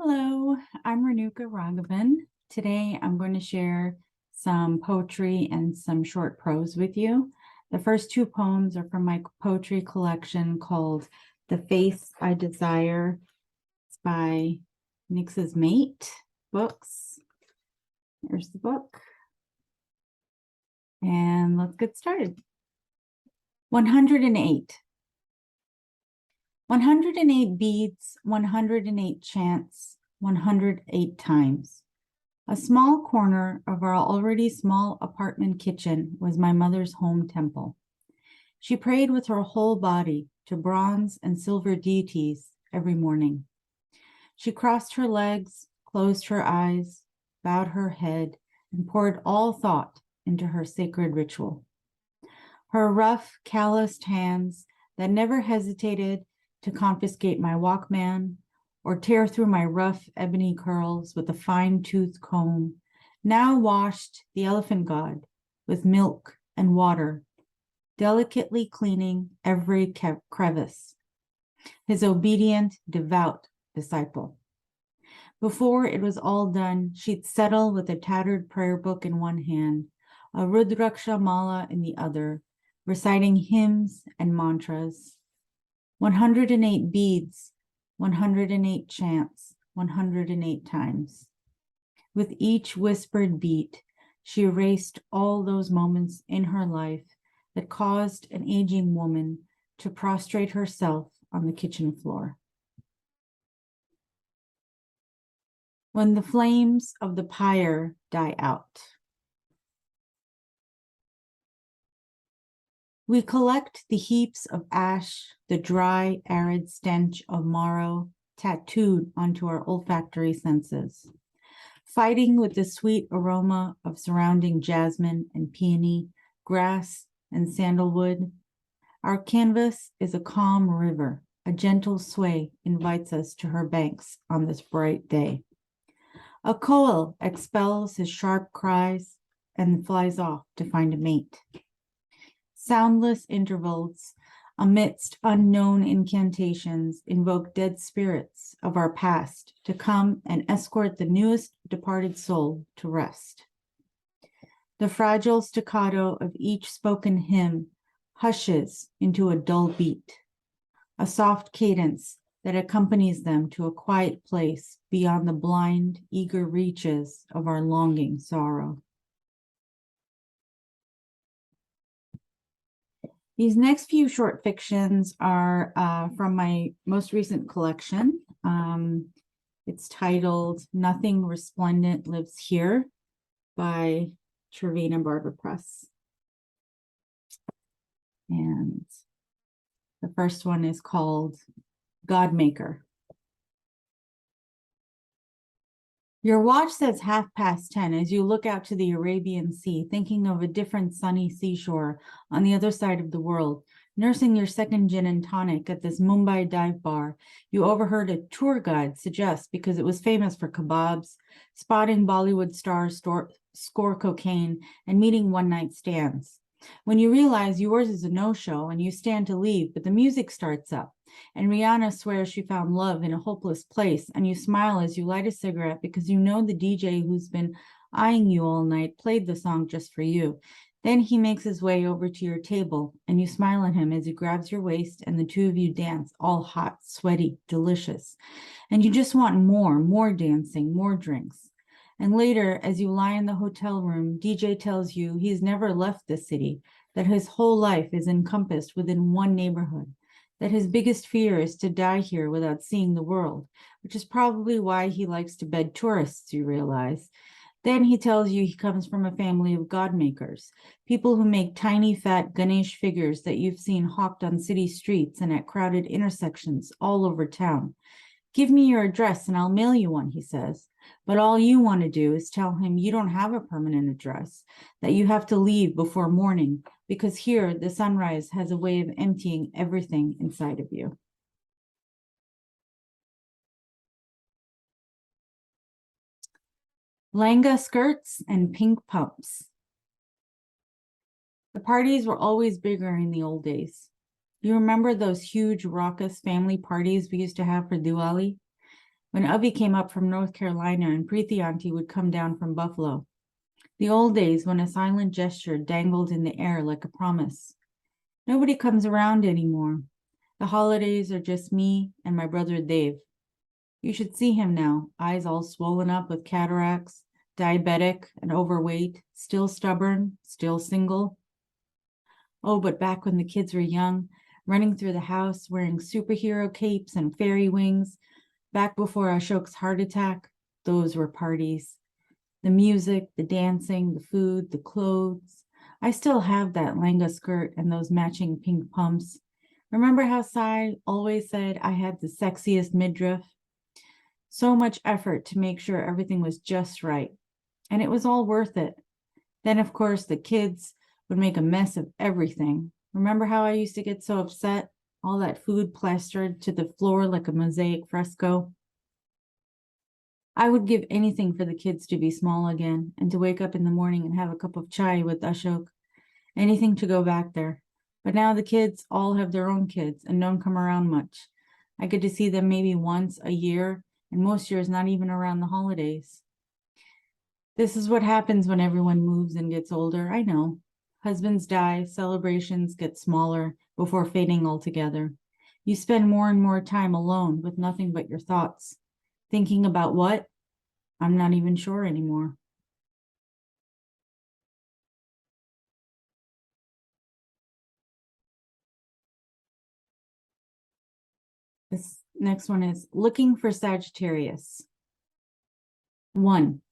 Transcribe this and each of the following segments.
Hello, I'm Renuka Raghavan. Today I'm going to share some poetry and some short prose with you. The first two poems are from my poetry collection called The Face I Desire. It's by Nix's Mate Books. There's the book. And let's get started. 108. 108 beads, 108 chants, 108 times. A small corner of our already small apartment kitchen was my mother's home temple. She prayed with her whole body to bronze and silver deities every morning. She crossed her legs, closed her eyes, bowed her head, and poured all thought into her sacred ritual. Her rough, calloused hands that never hesitated to confiscate my Walkman or tear through my rough ebony curls with a fine-toothed comb, now washed the elephant god with milk and water, delicately cleaning every crevice, his obedient, devout disciple. Before it was all done, she'd settle with a tattered prayer book in one hand, a Rudraksha mala in the other, reciting hymns and mantras. 108 beads, 108 chants, 108 times. With each whispered beat, she erased all those moments in her life that caused an aging woman to prostrate herself on the kitchen floor. When the flames of the pyre die out. We collect the heaps of ash, the dry, arid stench of marrow tattooed onto our olfactory senses, fighting with the sweet aroma of surrounding jasmine and peony, grass and sandalwood. Our canvas is a calm river. A gentle sway invites us to her banks on this bright day. A koel expels his sharp cries and flies off to find a mate. Soundless intervals amidst unknown incantations invoke dead spirits of our past to come and escort the newest departed soul to rest. The fragile staccato of each spoken hymn hushes into a dull beat, a soft cadence that accompanies them to a quiet place beyond the blind, eager reaches of our longing sorrow. These next few short fictions are from my most recent collection. It's titled Nothing Resplendent Lives Here by Cervena Barva Press. And the first one is called Godmaker. Your watch says 10:30 as you look out to the Arabian Sea, thinking of a different sunny seashore on the other side of the world. Nursing your second gin and tonic at this Mumbai dive bar, you overheard a tour guide suggest, because it was famous for kebabs, spotting Bollywood stars score cocaine, and meeting one-night stands. When you realize yours is a no-show and you stand to leave, but the music starts up, and Rihanna swears she found love in a hopeless place, and you smile as you light a cigarette because you know the DJ who's been eyeing you all night played the song just for you. Then he makes his way over to your table, and you smile at him as he grabs your waist, and the two of you dance, all hot, sweaty, delicious. And you just want more dancing, more drinks. And later, as you lie in the hotel room, DJ tells you he's never left the city, that his whole life is encompassed within one neighborhood, that his biggest fear is to die here without seeing the world, which is probably why he likes to bed tourists, you realize. Then he tells you he comes from a family of godmakers, people who make tiny, fat Ganesh figures that you've seen hawked on city streets and at crowded intersections all over town. Give me your address and I'll mail you one, he says. But all you want to do is tell him you don't have a permanent address, that you have to leave before morning, because here the sunrise has a way of emptying everything inside of you. Langa skirts and pink pumps. The parties were always bigger in the old days. You remember those huge, raucous family parties we used to have for Diwali? when Avi came up from North Carolina and Preeti Auntie would come down from Buffalo. The old days when a silent gesture dangled in the air like a promise. Nobody comes around anymore. The holidays are just me and my brother Dave. You should see him now, eyes all swollen up with cataracts, diabetic and overweight, still stubborn, still single. Oh, but back when the kids were young, running through the house, wearing superhero capes and fairy wings, back before Ashok's heart attack, those were parties. The music, the dancing, the food, the clothes. I still have that langa skirt and those matching pink pumps. Remember how Sai always said I had the sexiest midriff? So much effort to make sure everything was just right. And it was all worth it. Then, of course, the kids would make a mess of everything. Remember how I used to get so upset? All that food plastered to the floor like a mosaic fresco. I would give anything for the kids to be small again and to wake up in the morning and have a cup of chai with Ashok. Anything to go back there. But now the kids all have their own kids and don't come around much. I get to see them maybe once a year, and most years not even around the holidays. This is what happens when everyone moves and gets older. I know. Husbands die, celebrations get smaller before fading altogether. You spend more and more time alone with nothing but your thoughts. Thinking about what? I'm not even sure anymore. This next one is looking for Sagittarius. 1.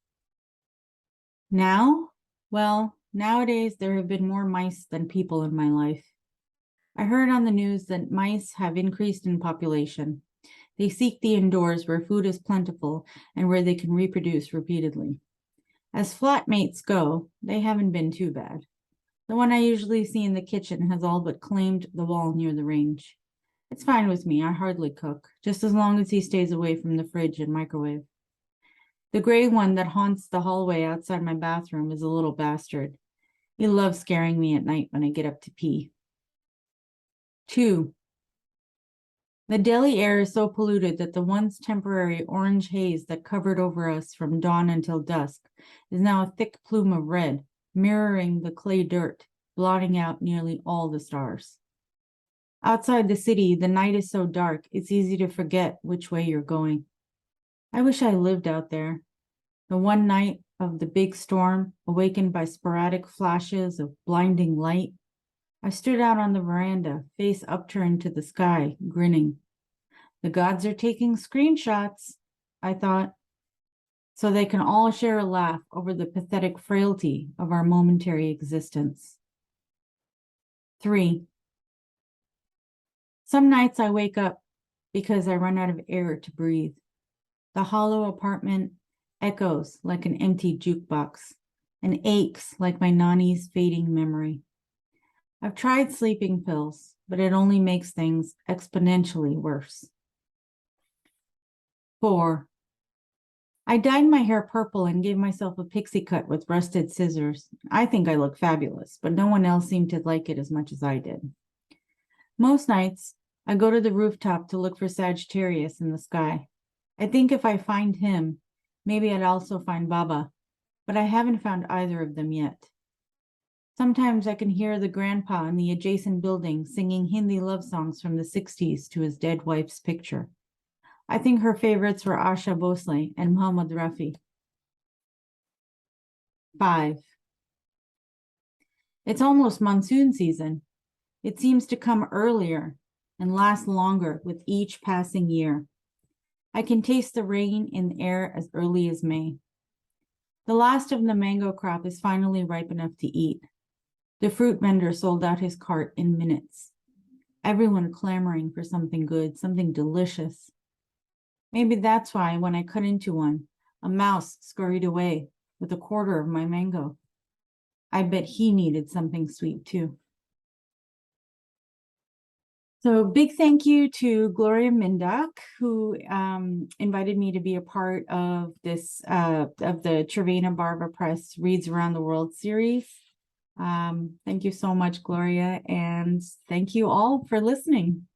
Now? Well, nowadays there have been more mice than people in my life. I heard on the news that mice have increased in population. They seek the indoors where food is plentiful and where they can reproduce repeatedly. As flatmates go, they haven't been too bad. The one I usually see in the kitchen has all but claimed the wall near the range. It's fine with me, I hardly cook, just as long as he stays away from the fridge and microwave. The gray one that haunts the hallway outside my bathroom is a little bastard. He loves scaring me at night when I get up to pee. 2. The Delhi air is so polluted that the once temporary orange haze that covered over us from dawn until dusk is now a thick plume of red, mirroring the clay dirt, blotting out nearly all the stars. Outside the city, the night is so dark, it's easy to forget which way you're going. I wish I lived out there. The one night of the big storm, awakened by sporadic flashes of blinding light, I stood out on the veranda, face upturned to the sky, grinning. The gods are taking screenshots, I thought, so they can all share a laugh over the pathetic frailty of our momentary existence. 3. Some nights I wake up because I run out of air to breathe. The hollow apartment echoes like an empty jukebox and aches like my Nani's fading memory. I've tried sleeping pills, but it only makes things exponentially worse. 4. I dyed my hair purple and gave myself a pixie cut with rusted scissors. I think I look fabulous, but no one else seemed to like it as much as I did. Most nights, I go to the rooftop to look for Sagittarius in the sky. I think if I find him, maybe I'd also find Baba, but I haven't found either of them yet. Sometimes I can hear the grandpa in the adjacent building singing Hindi love songs from the 60s to his dead wife's picture. I think her favorites were Asha Bhosle and Muhammad Rafi. 5. It's almost monsoon season. It seems to come earlier and last longer with each passing year. I can taste the rain in the air as early as May. The last of the mango crop is finally ripe enough to eat. The fruit vendor sold out his cart in minutes. Everyone clamoring for something good, something delicious. Maybe that's why when I cut into one, a mouse scurried away with a quarter of my mango. I bet he needed something sweet too. So big thank you to Gloria Mindak, who invited me to be a part of this, of the Cervena Barva Press Reads Around the World series. Thank you so much, Gloria, and thank you all for listening.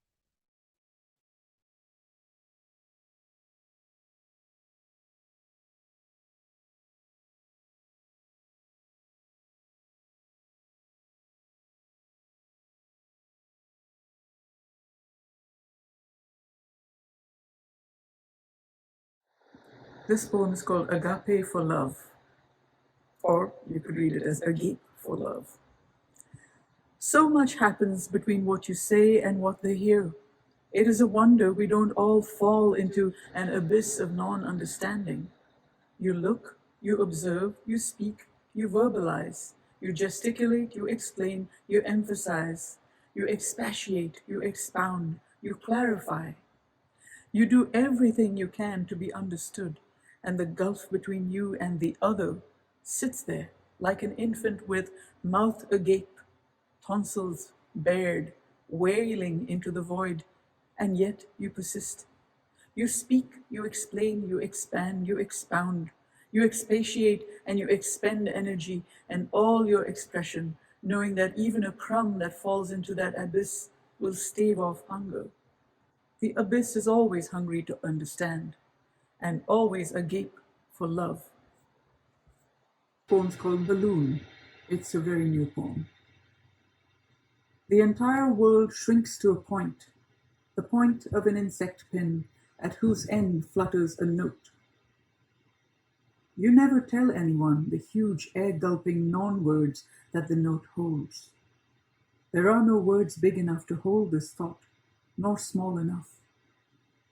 This poem is called Agape for Love, or you could read it as Agape for Love. So much happens between what you say and what they hear. It is a wonder we don't all fall into an abyss of non-understanding. You look, you observe, you speak, you verbalize, you gesticulate, you explain, you emphasize, you expatiate, you expound, you clarify. You do everything you can to be understood, and the gulf between you and the other sits there like an infant with mouth agape, tonsils bared, wailing into the void, and yet you persist. You speak, you explain, you expand, you expound, you expatiate, and you expend energy and all your expression, knowing that even a crumb that falls into that abyss will stave off hunger. The abyss is always hungry to understand, and always agape for love. The poem's called Balloon. It's a very new poem. The entire world shrinks to a point, the point of an insect pin at whose end flutters a note. You never tell anyone the huge air-gulping non-words that the note holds. There are no words big enough to hold this thought, nor small enough.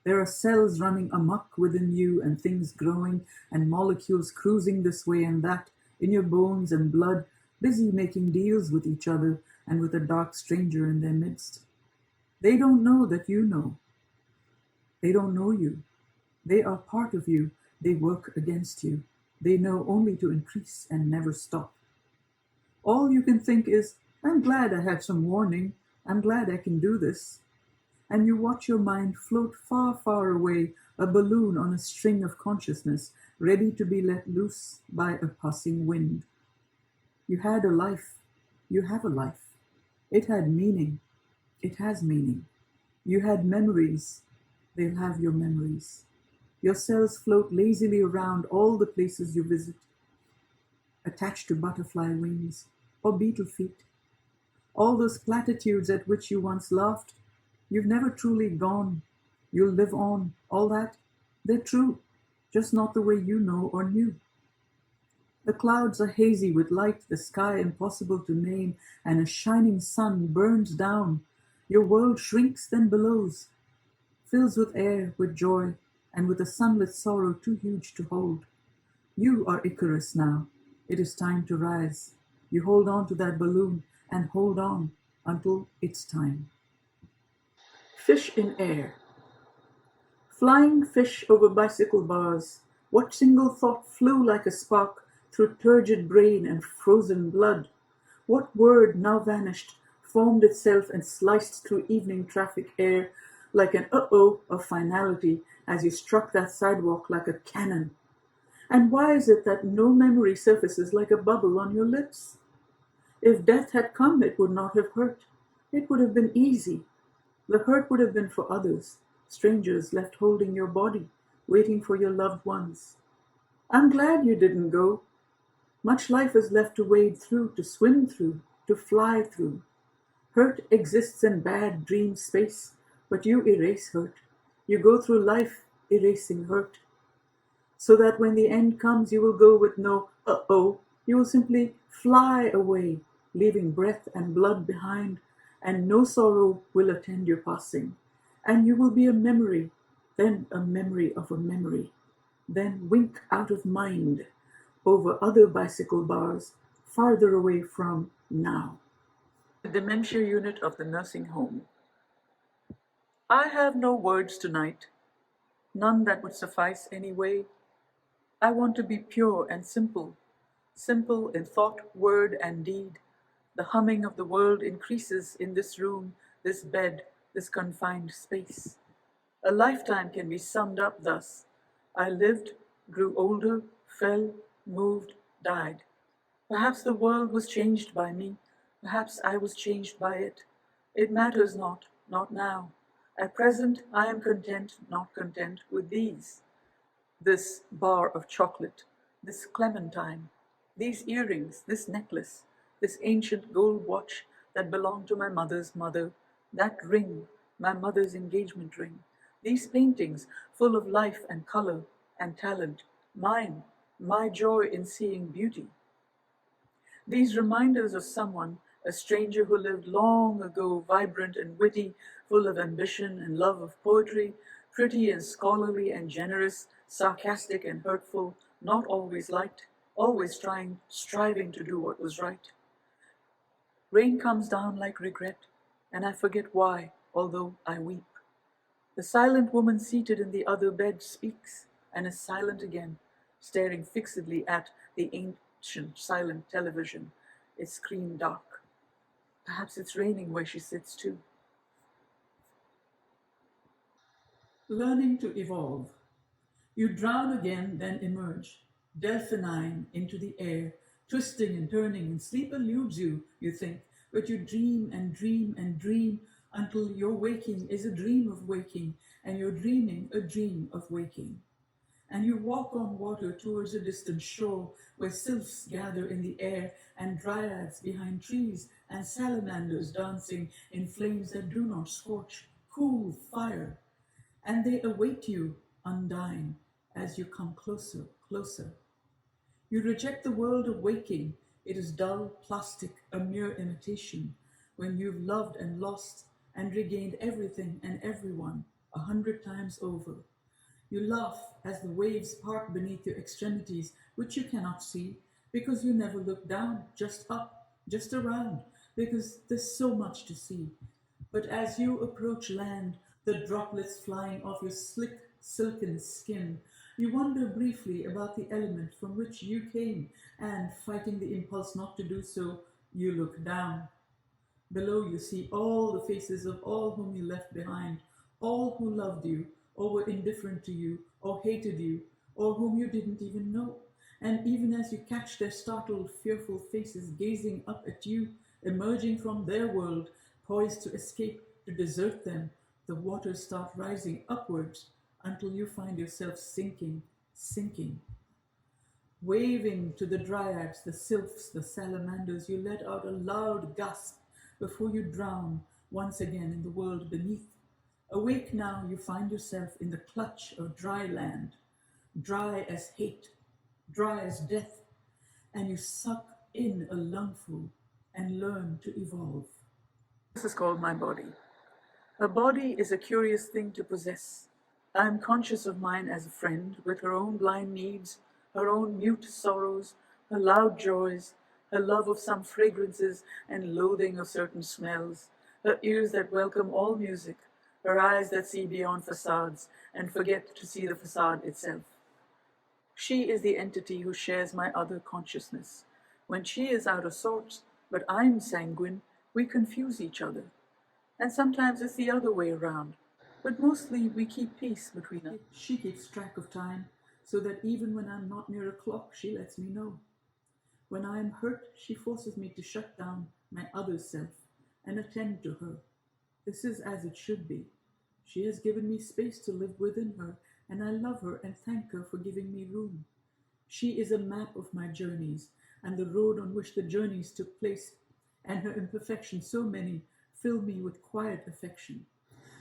There are cells running amok within you and things growing and molecules cruising this way and that in your bones and blood, busy making deals with each other and with a dark stranger in their midst. They don't know that you know. They don't know you. They are part of you. They work against you. They know only to increase and never stop. All you can think is, I'm glad I had some warning. I'm glad I can do this. And you watch your mind float far, far away, a balloon on a string of consciousness, ready to be let loose by a passing wind. You had a life. You have a life. It had meaning. It has meaning. You had memories. They'll have your memories. Your cells float lazily around all the places you visit, attached to butterfly wings or beetle feet. All those platitudes at which you once laughed, you've never truly gone. You'll live on. All that, they're true, just not the way you know or knew. The clouds are hazy with light, the sky impossible to name, and a shining sun burns down. Your world shrinks, then billows, fills with air, with joy, and with a sunlit sorrow too huge to hold. You are Icarus now. It is time to rise. You hold on to that balloon and hold on until it's time. Fish in air. Flying fish over bicycle bars, what single thought flew like a spark through turgid brain and frozen blood? What word, now vanished, formed itself and sliced through evening traffic air like an uh-oh of finality as you struck that sidewalk like a cannon? And why is it that no memory surfaces like a bubble on your lips? If death had come, it would not have hurt. It would have been easy. The hurt would have been for others, strangers left holding your body, waiting for your loved ones. I'm glad you didn't go. Much life is left to wade through, to swim through, to fly through. Hurt exists in bad dream space, but you erase hurt. You go through life erasing hurt. So that when the end comes, you will go with no uh-oh. You will simply fly away, leaving breath and blood behind, and no sorrow will attend your passing. And you will be a memory, then a memory of a memory, then wink out of mind over other bicycle bars farther away from now. The dementia unit of the nursing home. I have no words tonight, none that would suffice anyway. I want to be pure and simple, simple in thought, word, and deed. The humming of the world increases in this room, this bed, this confined space. A lifetime can be summed up thus. I lived, grew older, fell, moved, died. Perhaps the world was changed by me. Perhaps I was changed by it. It matters not, not now. At present, I am content, not content with these. This bar of chocolate, this clementine, these earrings, this necklace, this ancient gold watch that belonged to my mother's mother, that ring, my mother's engagement ring, these paintings full of life and color and talent, mine, my joy in seeing beauty. These reminders of someone, a stranger who lived long ago, vibrant and witty, full of ambition and love of poetry, pretty and scholarly and generous, sarcastic and hurtful, not always liked, always striving to do what was right. Rain comes down like regret, and I forget why, although I weep. The silent woman seated in the other bed speaks, and is silent again, staring fixedly at the ancient silent television, its screen dark. Perhaps it's raining where she sits too. Learning to evolve. You drown again, then emerge, delphinine into the air, twisting and turning, and sleep eludes you, you think, but you dream and dream and dream until your waking is a dream of waking, and your dreaming a dream of waking. And you walk on water towards a distant shore where sylphs gather in the air and dryads behind trees and salamanders dancing in flames that do not scorch, cool fire. And they await you, undying, as you come closer, closer. You reject the world of waking. It is dull, plastic, a mere imitation, when you've loved and lost and regained everything and everyone 100 times over. You laugh as the waves part beneath your extremities, which you cannot see, because you never look down, just up, just around, because there's so much to see. But as you approach land, the droplets flying off your slick, silken skin, you wonder briefly about the element from which you came, and, fighting the impulse not to do so, you look down. Below you see all the faces of all whom you left behind, all who loved you, or were indifferent to you, or hated you, or whom you didn't even know. And even as you catch their startled, fearful faces gazing up at you, emerging from their world, poised to escape, to desert them, the waters start rising upwards until you find yourself sinking, sinking. Waving to the dryads, the sylphs, the salamanders, you let out a loud gasp before you drown once again in the world beneath. Awake now, you find yourself in the clutch of dry land, dry as hate, dry as death, and you suck in a lungful and learn to evolve. This is called my body. A body is a curious thing to possess. I am conscious of mine as a friend, with her own blind needs, her own mute sorrows, her loud joys, her love of some fragrances and loathing of certain smells, her ears that welcome all music, her eyes that see beyond facades and forget to see the facade itself. She is the entity who shares my other consciousness. When she is out of sorts, but I'm sanguine, we confuse each other. And sometimes it's the other way around, but mostly we keep peace between us. She keeps track of time, so that even when I'm not near a clock, she lets me know. When I am hurt, she forces me to shut down my other self and attend to her. This is as it should be. She has given me space to live within her, and I love her and thank her for giving me room. She is a map of my journeys, and the road on which the journeys took place, and her imperfections, so many, fill me with quiet affection.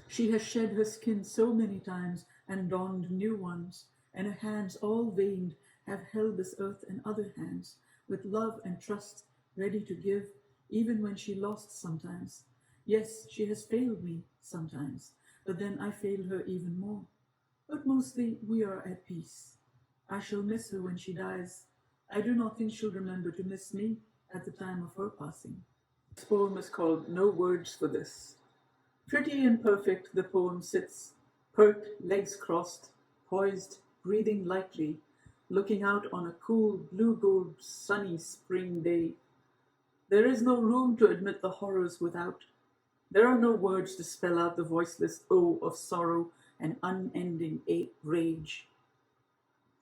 She has shed her skin so many times and donned new ones, and her hands all veined have held this earth and other hands, with love and trust ready to give, even when she lost sometimes. Yes, she has failed me sometimes, but then I failed her even more. But mostly we are at peace. I shall miss her when she dies. I do not think she'll remember to miss me at the time of her passing. This poem is called No Words for This. Pretty and perfect the poem sits, pert, legs crossed, poised, breathing lightly, looking out on a cool, blue-gold, sunny spring day. There is no room to admit the horrors without. There are no words to spell out the voiceless O of sorrow and unending rage.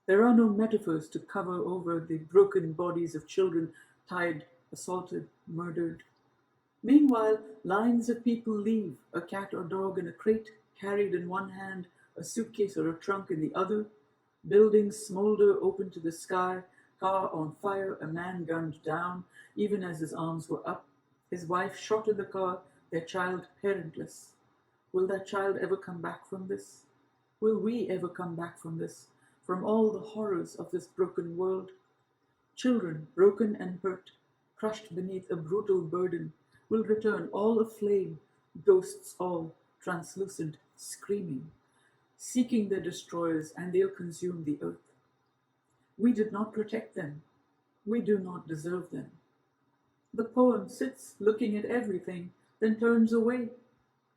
There are no metaphors to cover over the broken bodies of children tied, assaulted, murdered. Meanwhile, lines of people leave, a cat or dog in a crate carried in one hand, a suitcase or a trunk in the other. Buildings smolder open to the sky, car on fire, a man gunned down, even as his arms were up, his wife shot in the car, their child parentless. Will that child ever come back from this? Will we ever come back from this? from all the horrors of this broken world. Children, broken and hurt, crushed beneath a brutal burden, will return all aflame, ghosts all, translucent, screaming, seeking their destroyers, and they'll consume the earth. We did not protect them. We do not deserve them. The poem sits looking at everything, then turns away.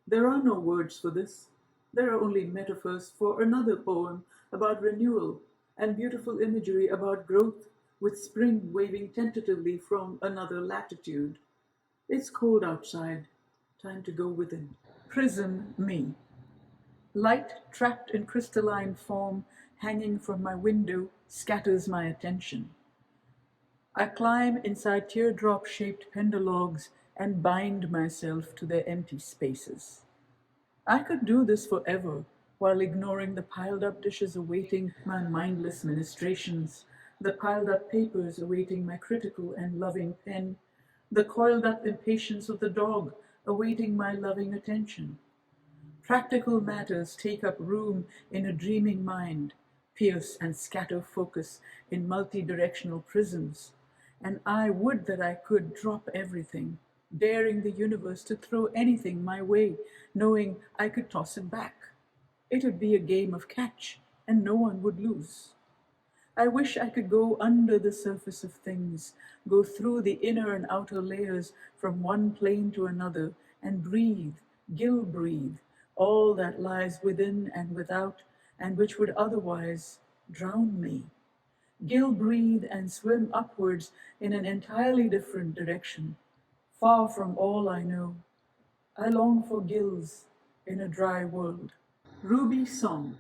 There are no words for this. There are only metaphors for another poem about renewal and beautiful imagery about growth, with spring waving tentatively from another latitude. It's cold outside. Time to go within. Prism me. Light trapped in crystalline form, hanging from my window, scatters my attention. I climb inside teardrop-shaped pendologs and bind myself to their empty spaces. I could do this forever, while ignoring the piled-up dishes awaiting my mindless ministrations, the piled-up papers awaiting my critical and loving pen, the coiled-up impatience of the dog awaiting my loving attention. Practical matters take up room in a dreaming mind, pierce and scatter focus in multi-directional prisms, and I would that I could drop everything, daring the universe to throw anything my way, knowing I could toss it back. It would be a game of catch, and no one would lose. I wish I could go under the surface of things, go through the inner and outer layers from one plane to another, and breathe, gill breathe, all that lies within and without, and which would otherwise drown me. Gill breathe and swim upwards in an entirely different direction, far from all I know. I long for gills in a dry world. Ruby song.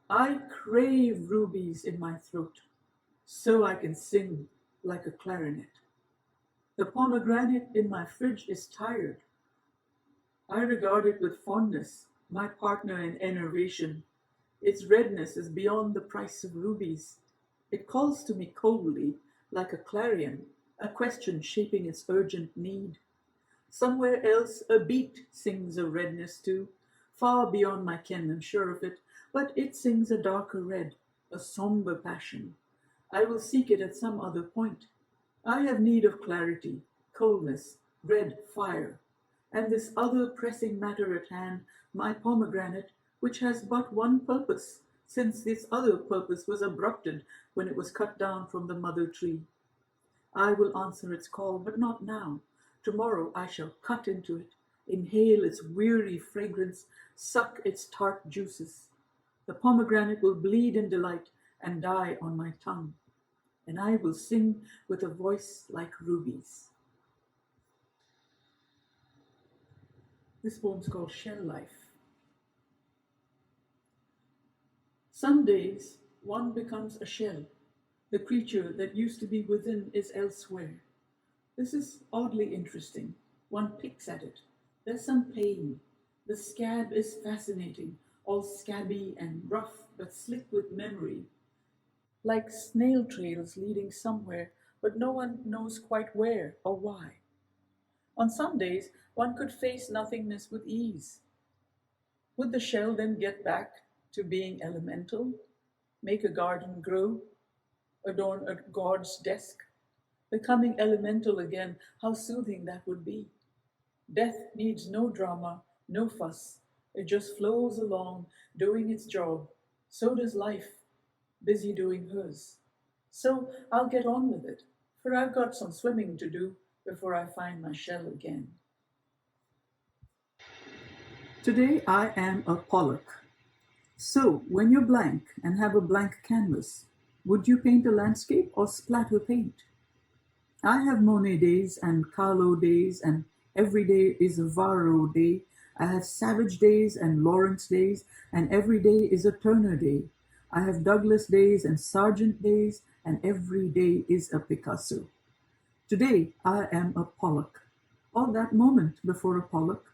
I crave rubies in my throat, so I can sing like a clarinet. The pomegranate in my fridge is tired. I regard it with fondness, my partner in enervation. Its redness is beyond the price of rubies. It calls to me coldly, like a clarion, a question shaping its urgent need. Somewhere else a beet sings of redness too, far beyond my ken, I'm sure of it, but it sings a darker red, a somber passion. I will seek it at some other point. I have need of clarity, coldness, red fire, and this other pressing matter at hand, my pomegranate, which has but one purpose, since this other purpose was abrupted when it was cut down from the mother tree. I will answer its call, but not now. Tomorrow I shall cut into it, inhale its weary fragrance, suck its tart juices. The pomegranate will bleed in delight and die on my tongue, and I will sing with a voice like rubies. This poem's called Shell Life. Some days one becomes a shell. The creature that used to be within is elsewhere. This is oddly interesting. One picks at it. There's some pain. The scab is fascinating, all scabby and rough, but slick with memory. Like snail trails leading somewhere, but no one knows quite where or why. On some days, one could face nothingness with ease. Would the shell then get back to being elemental, make a garden grow, adorn a god's desk? Becoming elemental again, how soothing that would be. Death needs no drama, no fuss. It just flows along, doing its job. So does life, busy doing hers. So I'll get on with it, for I've got some swimming to do before I find my shell again. Today I am a Pollock. So, when you're blank and have a blank canvas, would you paint a landscape or splatter paint? I have Monet days and Carlo days, and every day is a Varro day. I have Savage days and Lawrence days, and every day is a Turner day. I have Douglas days and Sargent days, and every day is a Picasso. Today I am a Pollock, or that moment before a Pollock.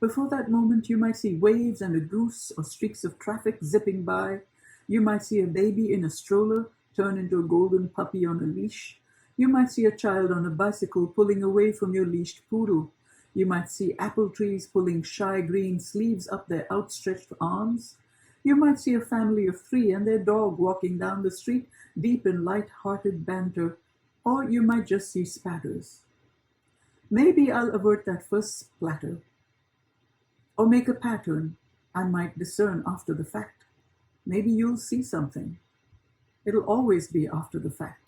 Before that moment you might see waves and a goose or streaks of traffic zipping by. You might see a baby in a stroller turn into a golden puppy on a leash. You might see a child on a bicycle pulling away from your leashed poodle. You might see apple trees pulling shy green sleeves up their outstretched arms. You might see a family of 3 and their dog walking down the street, deep in light-hearted banter, or you might just see spatters. Maybe I'll avert that first splatter, or make a pattern I might discern after the fact. Maybe you'll see something. It'll always be after the fact.